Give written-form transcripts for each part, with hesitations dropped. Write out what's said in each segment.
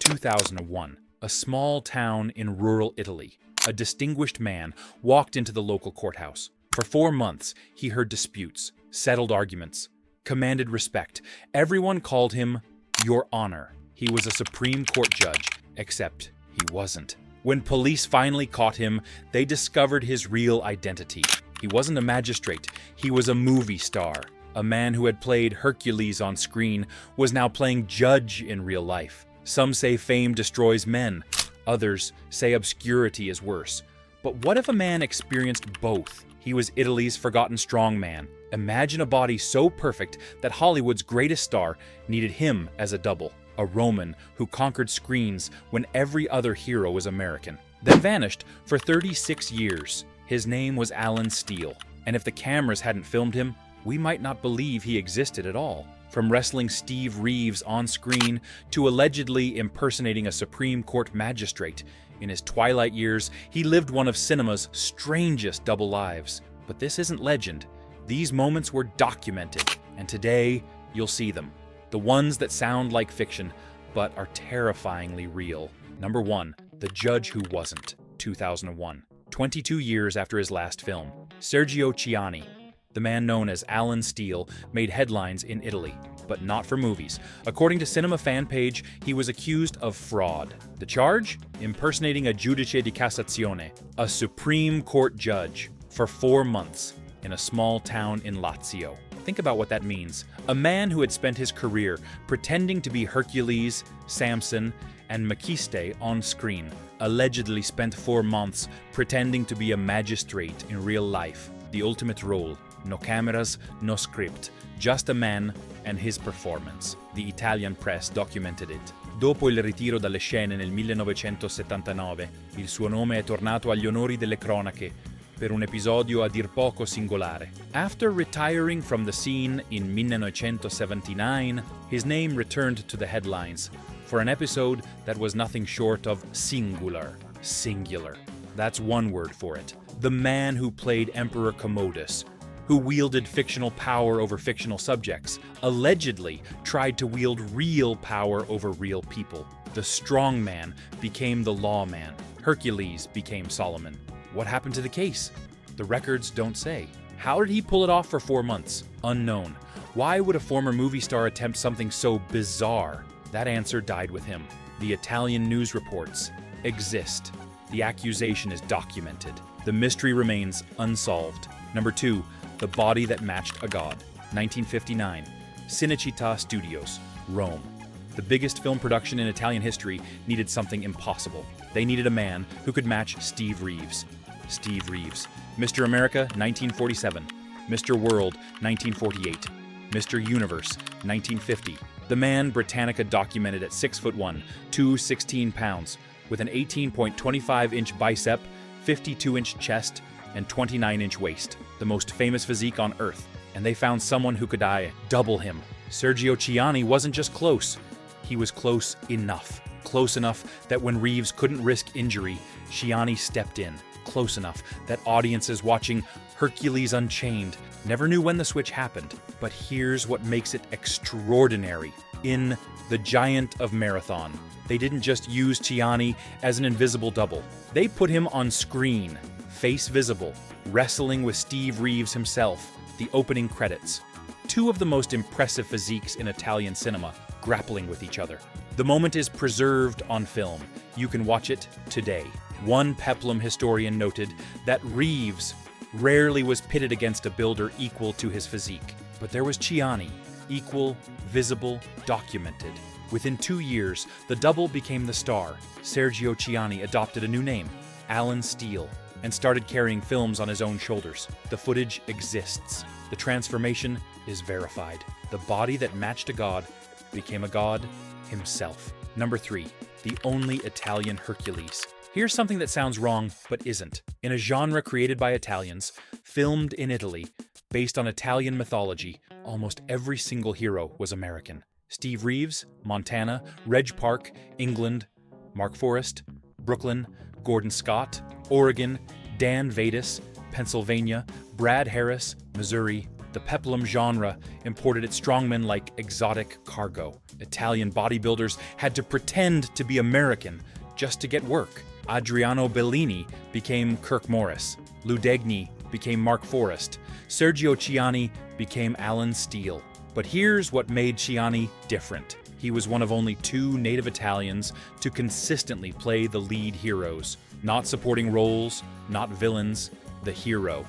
2001, a small town in rural Italy. A distinguished man walked into the local courthouse. For 4 months, he heard disputes, settled arguments, commanded respect. Everyone called him Your Honor. He was a Supreme Court judge, except he wasn't. When police finally caught him, they discovered his real identity. He wasn't a magistrate, he was a movie star. A man who had played Hercules on screen was now playing judge in real life. Some say fame destroys men, others say obscurity is worse. But what if a man experienced both? He was Italy's forgotten strongman. Imagine a body so perfect that Hollywood's greatest star needed him as a double. A Roman who conquered screens when every other hero was American. Then vanished for 36 years. His name was Alan Steele. And if the cameras hadn't filmed him, we might not believe he existed at all. From wrestling Steve Reeves on screen to allegedly impersonating a Supreme Court magistrate, in his twilight years, he lived one of cinema's strangest double lives. But this isn't legend. These moments were documented, and today you'll see them. The ones that sound like fiction, but are terrifyingly real. Number 1, The Judge Who Wasn't, 2001. 22 years after his last film, Sergio Ciani, the man known as Alan Steele, made headlines in Italy, but not for movies. According to Cinema Fan Page, he was accused of fraud. The charge? Impersonating a Giudice di Cassazione, a Supreme Court judge, for 4 months in a small town in Lazio. Think about what that means. A man who had spent his career pretending to be Hercules, Samson, and Maciste on screen, allegedly spent 4 months pretending to be a magistrate in real life. The ultimate role. No cameras, no script. Just a man and his performance. The Italian press documented it. Dopo il ritiro dalle scene nel 1979, il suo nome è tornato agli onori delle cronache per un episodio a dir poco singolare. After retiring from the scene in 1979, his name returned to the headlines for an episode that was nothing short of singular. That's one word for it. The man who played Emperor Commodus, who wielded fictional power over fictional subjects, allegedly tried to wield real power over real people. The strong man became the lawman. Hercules became Solomon. What happened to the case? The records don't say. How did he pull it off for 4 months? Unknown. Why would a former movie star attempt something so bizarre? That answer died with him. The Italian news reports exist. The accusation is documented. The mystery remains unsolved. Number 2, The Body That Matched a God, 1959. Cinecittà Studios, Rome. The biggest film production in Italian history needed something impossible. They needed a man who could match Steve Reeves. Steve Reeves. Mr. America, 1947. Mr. World, 1948. Mr. Universe, 1950. The man Britannica documented at 6'1", 216 pounds, with an 18.25-inch bicep, 52-inch chest, and 29-inch waist. The most famous physique on Earth. And they found someone who could double him. Sergio Ciani wasn't just close. He was close enough. Close enough that when Reeves couldn't risk injury, Ciani stepped in. Close enough that audiences watching Hercules Unchained never knew when the switch happened. But here's what makes it extraordinary. In The Giant of Marathon, they didn't just use Ciani as an invisible double. They put him on screen, face visible, wrestling with Steve Reeves himself. The opening credits. 2 of the most impressive physiques in Italian cinema grappling with each other. The moment is preserved on film. You can watch it today. One Peplum historian noted that Reeves rarely was pitted against a builder equal to his physique. But there was Ciani, equal, visible, documented. Within 2 years, the double became the star. Sergio Ciani adopted a new name, Alan Steele, and started carrying films on his own shoulders. The footage exists. The transformation is verified. The body that matched a god became a god himself. Number 3, the only Italian Hercules. Here's something that sounds wrong, but isn't. In a genre created by Italians, filmed in Italy, based on Italian mythology, almost every single hero was American. Steve Reeves, Montana, Reg Park, England, Mark Forrest, Brooklyn, Gordon Scott, Oregon, Dan Vedas, Pennsylvania, Brad Harris, Missouri, The Peplum genre imported its strongmen like exotic cargo. Italian bodybuilders had to pretend to be American just to get work. Adriano Bellini became Kirk Morris. Lou Degni became Mark Forrest. Sergio Ciani became Alan Steele. But here's what made Ciani different. He was one of only 2 native Italians to consistently play the lead heroes. Not supporting roles, not villains, the hero.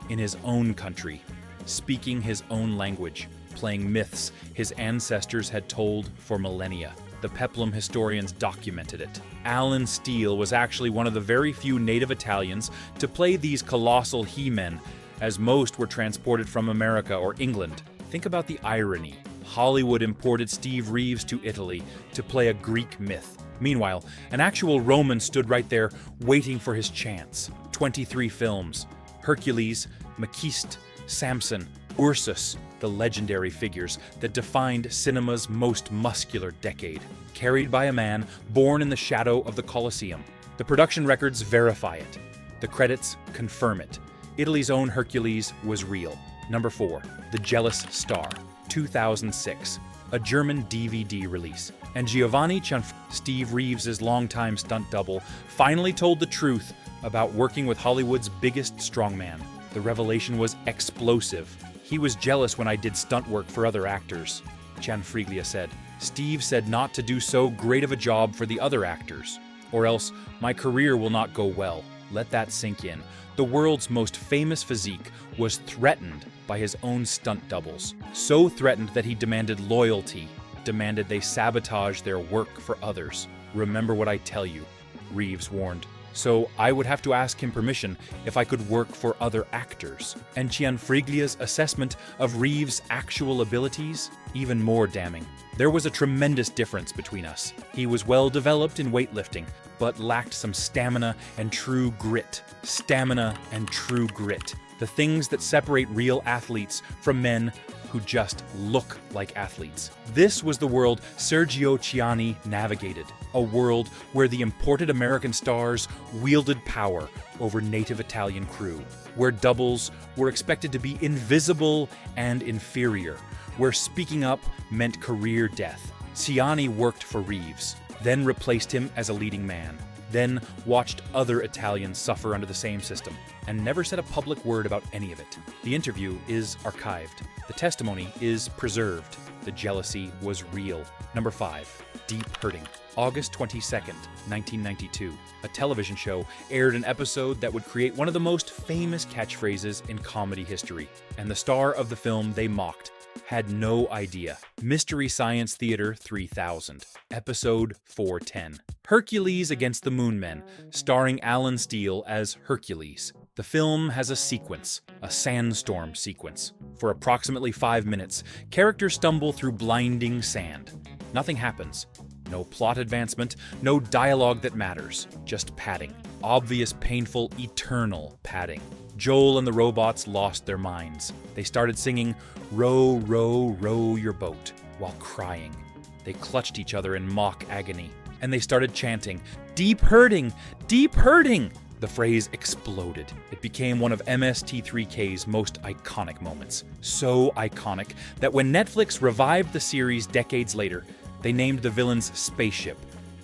In his own country, speaking his own language, playing myths his ancestors had told for millennia. The Peplum historians documented it. Alan Steele was actually one of the very few native Italians to play these colossal he-men, as most were transported from America or England. Think about the irony. Hollywood imported Steve Reeves to Italy to play a Greek myth. Meanwhile, an actual Roman stood right there waiting for his chance. 23 films. Hercules, Maciste, Samson, Ursus, the legendary figures that defined cinema's most muscular decade, carried by a man born in the shadow of the Colosseum. The production records verify it. The credits confirm it. Italy's own Hercules was real. Number 4, The Jealous Star, 2006, a German DVD release. And Giovanni Steve Reeves' longtime stunt double, finally told the truth about working with Hollywood's biggest strongman. The revelation was explosive. He was jealous when I did stunt work for other actors, Cianfriglia said. Steve said not to do so great of a job for the other actors, or else my career will not go well. Let that sink in. The world's most famous physique was threatened by his own stunt doubles. So threatened that he demanded loyalty, demanded they sabotage their work for others. Remember what I tell you, Reeves warned. So I would have to ask him permission if I could work for other actors. And Cianfriglia's assessment of Reeves' actual abilities, even more damning. There was a tremendous difference between us. He was well developed in weightlifting, but lacked some stamina and true grit. Stamina and true grit. The things that separate real athletes from men who just look like athletes. This was the world Sergio Ciani navigated, a world where the imported American stars wielded power over native Italian crew, where doubles were expected to be invisible and inferior, where speaking up meant career death. Ciani worked for Reeves, then replaced him as a leading man, then watched other Italians suffer under the same system, and never said a public word about any of it. The interview is archived. The testimony is preserved. The jealousy was real. Number 5, Deep Hurting. August 22nd, 1992. A television show aired an episode that would create one of the most famous catchphrases in comedy history, and the star of the film they mocked had no idea. Mystery Science Theater 3000, Episode 410. Hercules Against the Moon Men, starring Alan Steele as Hercules. The film has a sequence, a sandstorm sequence. For approximately 5 minutes, characters stumble through blinding sand. Nothing happens. No plot advancement, no dialogue that matters, just padding. Obvious, painful, eternal padding. Joel and the robots lost their minds. They started singing, "Row, row, row your boat," while crying. They clutched each other in mock agony. And they started chanting, "Deep hurting, deep hurting." The phrase exploded. It became one of MST3K's most iconic moments. So iconic that when Netflix revived the series decades later, they named the villain's spaceship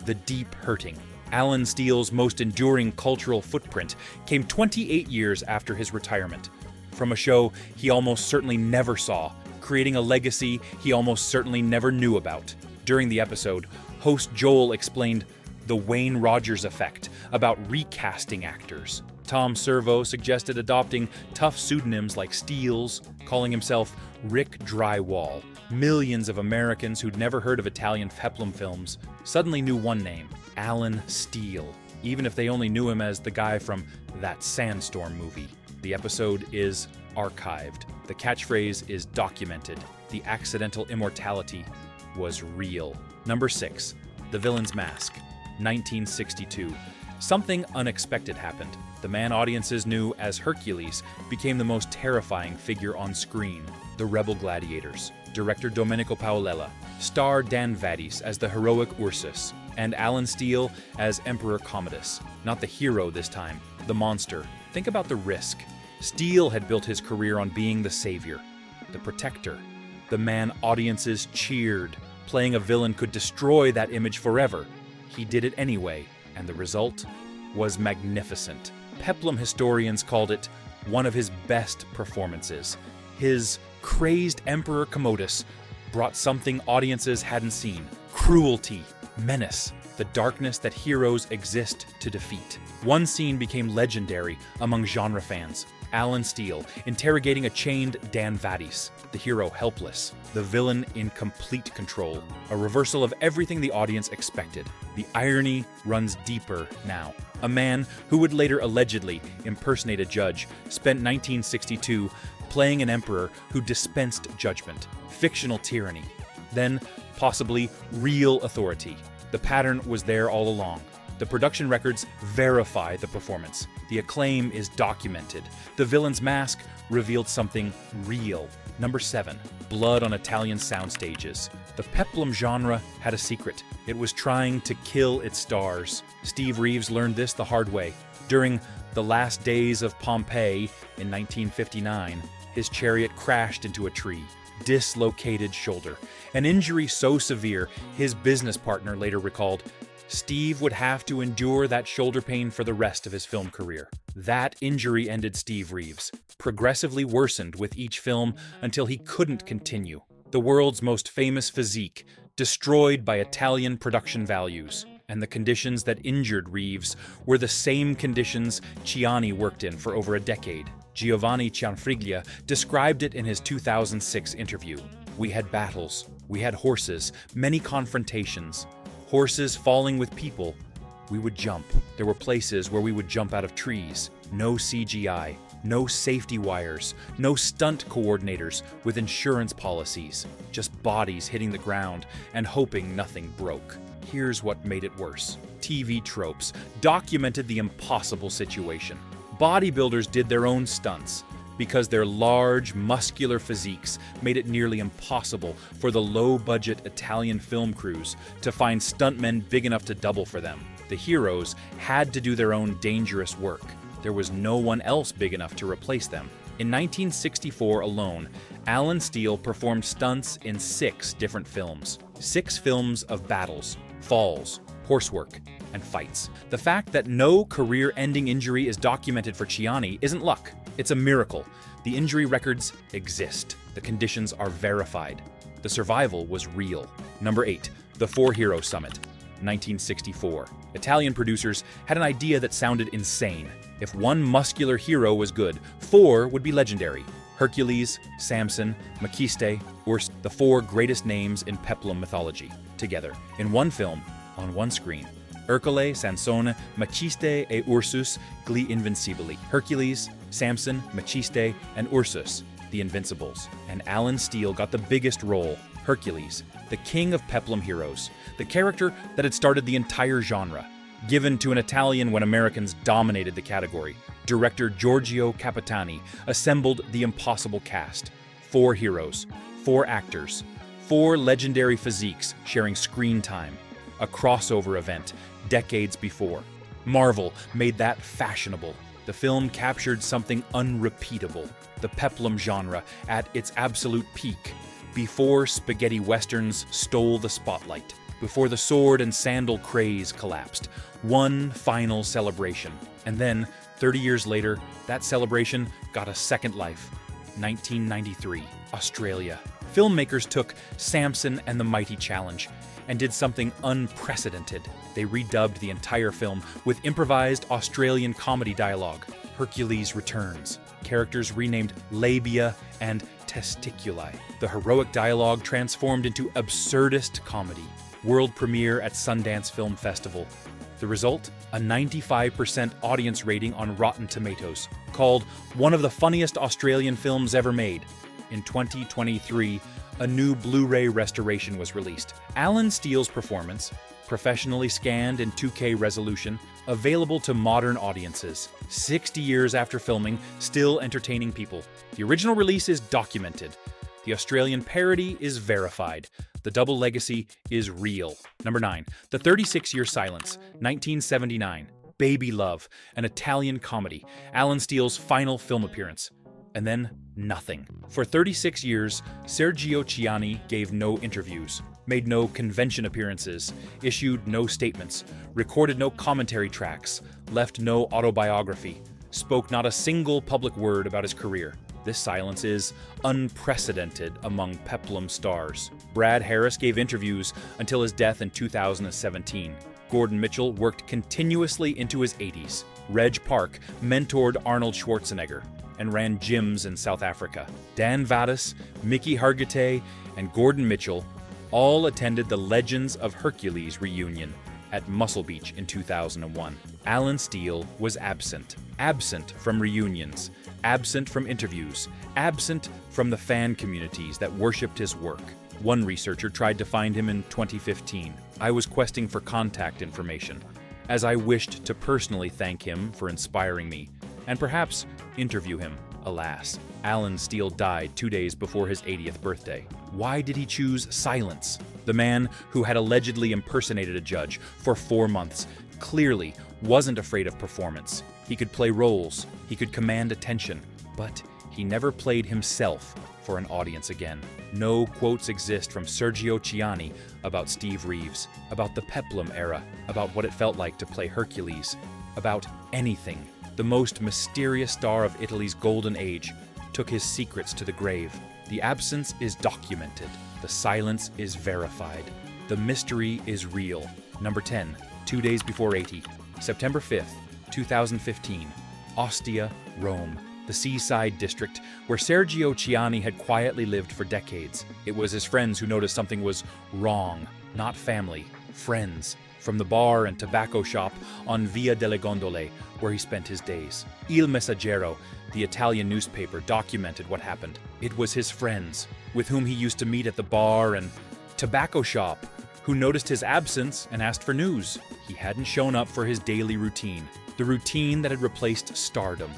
the Deep Hurting. Alan Steele's most enduring cultural footprint came 28 years after his retirement, from a show he almost certainly never saw, creating a legacy he almost certainly never knew about. During the episode, host Joel explained the Wayne Rogers effect about recasting actors. Tom Servo suggested adopting tough pseudonyms like Steele's, calling himself Rick Drywall. Millions of Americans who'd never heard of Italian Peplum films suddenly knew one name, Alan Steele, even if they only knew him as the guy from That Sandstorm movie. The episode is archived. The catchphrase is documented. The accidental immortality was real. Number 6, The Villain's Mask, 1962. Something unexpected happened. The man audiences knew as Hercules became the most terrifying figure on screen. The Rebel Gladiators. Director Domenico Paolella. Star Dan Vaddis as the heroic Ursus. And Alan Steele as Emperor Commodus. Not the hero this time, the monster. Think about the risk. Steele had built his career on being the savior. the protector, the man audiences cheered. Playing a villain could destroy that image forever. He did it anyway, and the result was magnificent. Peplum historians called it one of his best performances. His crazed Emperor Commodus brought something audiences hadn't seen: cruelty, menace, the darkness that heroes exist to defeat. One scene became legendary among genre fans. Alan Steele interrogating a chained Dan Vadis, the hero helpless, the villain in complete control, a reversal of everything the audience expected. The irony runs deeper now. A man who would later allegedly impersonate a judge spent 1962 playing an emperor who dispensed judgment, fictional tyranny, then possibly real authority. The pattern was there all along. The production records verify the performance. The acclaim is documented. The villain's mask revealed something real. Number 7. Blood on Italian soundstages. The Peplum genre had a secret. It was trying to kill its stars. Steve Reeves learned this the hard way. During the last days of Pompeii in 1959, his chariot crashed into a tree. Dislocated shoulder. An injury so severe, his business partner later recalled, Steve would have to endure that shoulder pain for the rest of his film career. That injury ended Steve Reeves, progressively worsened with each film until he couldn't continue. The world's most famous physique, destroyed by Italian production values. And the conditions that injured Reeves were the same conditions Ciani worked in for over a decade. Giovanni Cianfriglia described it in his 2006 interview. We had battles, we had horses, many confrontations. Horses falling with people. We would jump. There were places where we would jump out of trees. No CGI, no safety wires, no stunt coordinators with insurance policies. Just bodies hitting the ground and hoping nothing broke. Here's what made it worse. TV tropes documented the impossible situation. Bodybuilders did their own stunts because their large, muscular physiques made it nearly impossible for the low-budget Italian film crews to find stuntmen big enough to double for them. The heroes had to do their own dangerous work. There was no one else big enough to replace them. In 1964 alone, Alan Steele performed stunts in 6 different films. 6 films of battles, falls, horsework, and fights. The fact that no career-ending injury is documented for Ciani isn't luck. It's a miracle. The injury records exist. The conditions are verified. The survival was real. Number 8. The 4 Hero Summit, 1964. Italian producers had an idea that sounded insane. If one muscular hero was good, 4 would be legendary. Hercules, Samson, Maciste, Urs, the 4 greatest names in Peplum mythology, together, in one film, on one screen. Ercole, Sansone, Maciste e Ursus, gli Invincibili. Hercules, Samson, Maciste, and Ursus, the Invincibles. And Alan Steele got the biggest role, Hercules, the king of Peplum heroes, the character that had started the entire genre, given to an Italian when Americans dominated the category. Director Giorgio Capitani assembled the impossible cast. 4 heroes, 4 actors, 4 legendary physiques sharing screen time. A crossover event decades before. Marvel made that fashionable. The film captured something unrepeatable. The Peplum genre at its absolute peak, before spaghetti westerns stole the spotlight, before the sword and sandal craze collapsed. One final celebration. And then, 30 years later, that celebration got a second life. 1993, Australia. Filmmakers took Samson and the Mighty Challenge and did something unprecedented. They redubbed the entire film with improvised Australian comedy dialogue. Hercules returns. Characters renamed Labia and Testiculi. The heroic dialogue transformed into absurdist comedy. World premiere at Sundance Film Festival. The result? A 95% audience rating on Rotten Tomatoes, called one of the funniest Australian films ever made. In 2023, a new Blu-ray restoration was released. Alan Steele's performance, professionally scanned in 2K resolution, available to modern audiences. 60 years after filming, still entertaining people. The original release is documented. The Australian parody is verified. The double legacy is real. Number 9. The 36-Year Silence, 1979. Baby Love, an Italian comedy. Alan Steele's final film appearance. And then Nothing. For 36 years, Sergio Ciani gave no interviews, made no convention appearances, issued no statements, recorded no commentary tracks, left no autobiography, spoke not a single public word about his career. This silence is unprecedented among Peplum stars. Brad Harris gave interviews until his death in 2017. Gordon Mitchell worked continuously into his 80s. Reg Park mentored Arnold Schwarzenegger and ran gyms in South Africa. Dan Vadas, Mickey Hargitay, and Gordon Mitchell all attended the Legends of Hercules reunion at Muscle Beach in 2001. Alan Steele was absent from reunions, absent from interviews, absent from the fan communities that worshipped his work. One researcher tried to find him in 2015. I was questing for contact information, as I wished to personally thank him for inspiring me, and perhaps interview him. Alas, Alan Steele died 2 days before his 80th birthday. Why did he choose silence? The man who had allegedly impersonated a judge for 4 months clearly wasn't afraid of performance. He could play roles, he could command attention, but he never played himself for an audience again. No quotes exist from Sergio Ciani about Steve Reeves, about the Peplum era, about what it felt like to play Hercules, about anything. The most mysterious star of Italy's golden age took his secrets to the grave. The absence is documented. The silence is verified. The mystery is real. Number 10, 2 days before 80, September 5th, 2015, Ostia, Rome, the seaside district where Sergio Ciani had quietly lived for decades. It was his friends who noticed something was wrong, not family, friends, from the bar and tobacco shop on Via delle Gondole, where he spent his days. Il Messaggero, the Italian newspaper, documented what happened. It was his friends, with whom he used to meet at the bar and tobacco shop, who noticed his absence and asked for news. He hadn't shown up for his daily routine, the routine that had replaced stardom,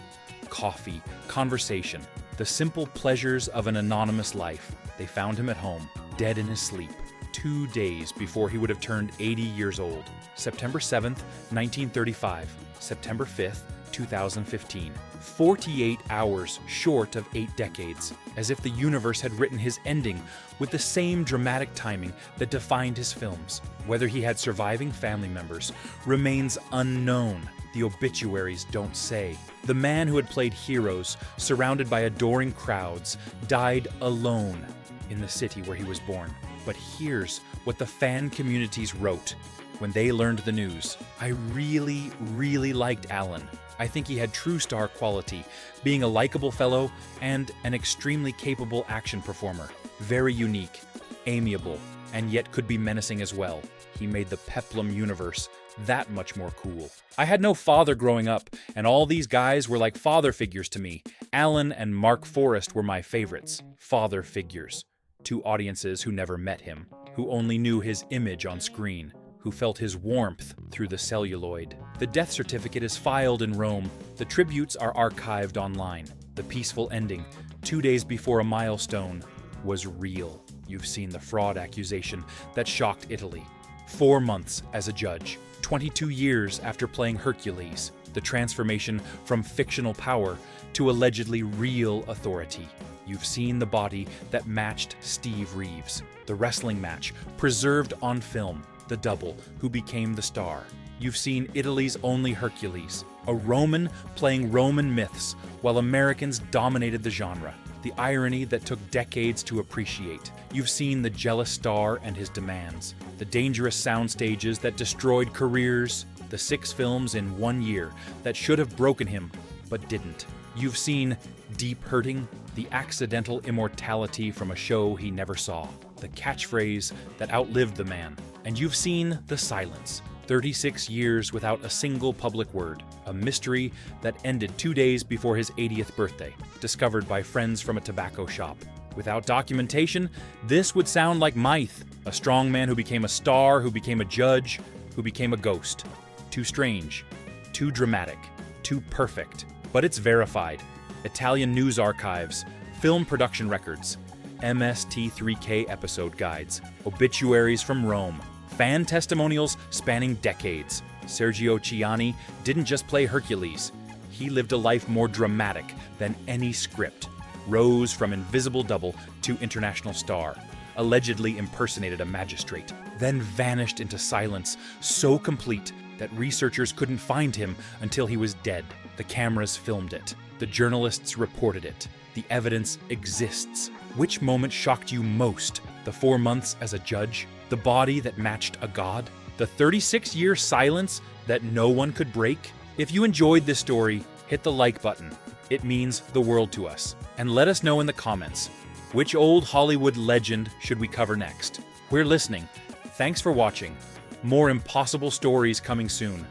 coffee, conversation, the simple pleasures of an anonymous life. They found him at home, dead in his sleep, 2 days before he would have turned 80 years old. September 7th, 1935, September 5th, 2015. 48 hours short of 8 decades, as if the universe had written his ending with the same dramatic timing that defined his films. Whether he had surviving family members remains unknown. The obituaries don't say. The man who had played heroes, surrounded by adoring crowds, died alone in the city where he was born. But here's what the fan communities wrote when they learned the news. I really liked Alan. I think he had true star quality, being a likable fellow and an extremely capable action performer. Very unique, amiable, and yet could be menacing as well. He made the Peplum universe that much more cool. I had no father growing up, and all these guys were like father figures to me. Alan and Mark Forrest were my favorites. Father figures. Two audiences who never met him, who only knew his image on screen, who felt his warmth through the celluloid. The death certificate is filed in Rome. The tributes are archived online. The peaceful ending, 2 days before a milestone, was real. You've seen the fraud accusation that shocked Italy. 4 months as a judge. 22 years after playing Hercules. The transformation from fictional power to allegedly real authority. You've seen the body that matched Steve Reeves. The wrestling match, preserved on film. The double who became the star. You've seen Italy's only Hercules, a Roman playing Roman myths while Americans dominated the genre. The irony that took decades to appreciate. You've seen the jealous star and his demands, the dangerous soundstages that destroyed careers, the 6 films in 1 year that should have broken him but didn't. You've seen deep hurting, the accidental immortality from a show he never saw, the catchphrase that outlived the man. And you've seen the silence, 36 years without a single public word, a mystery that ended 2 days before his 80th birthday, discovered by friends from a tobacco shop. Without documentation, this would sound like myth, a strong man who became a star, who became a judge, who became a ghost. Too strange, too dramatic, too perfect. But it's verified. Italian news archives, film production records, MST3K episode guides, obituaries from Rome, fan testimonials spanning decades. Sergio Ciani didn't just play Hercules. He lived a life more dramatic than any script. rose from invisible double to international star, allegedly impersonated a magistrate, then vanished into silence so complete that researchers couldn't find him until he was dead. The cameras filmed it. The journalists reported it. The evidence exists. Which moment shocked you most? The 4 months as a judge? The body that matched a god? The 36-year silence that no one could break? If you enjoyed this story, hit the like button. It means the world to us. And let us know in the comments, which old Hollywood legend should we cover next? We're listening. Thanks for watching. More impossible stories coming soon.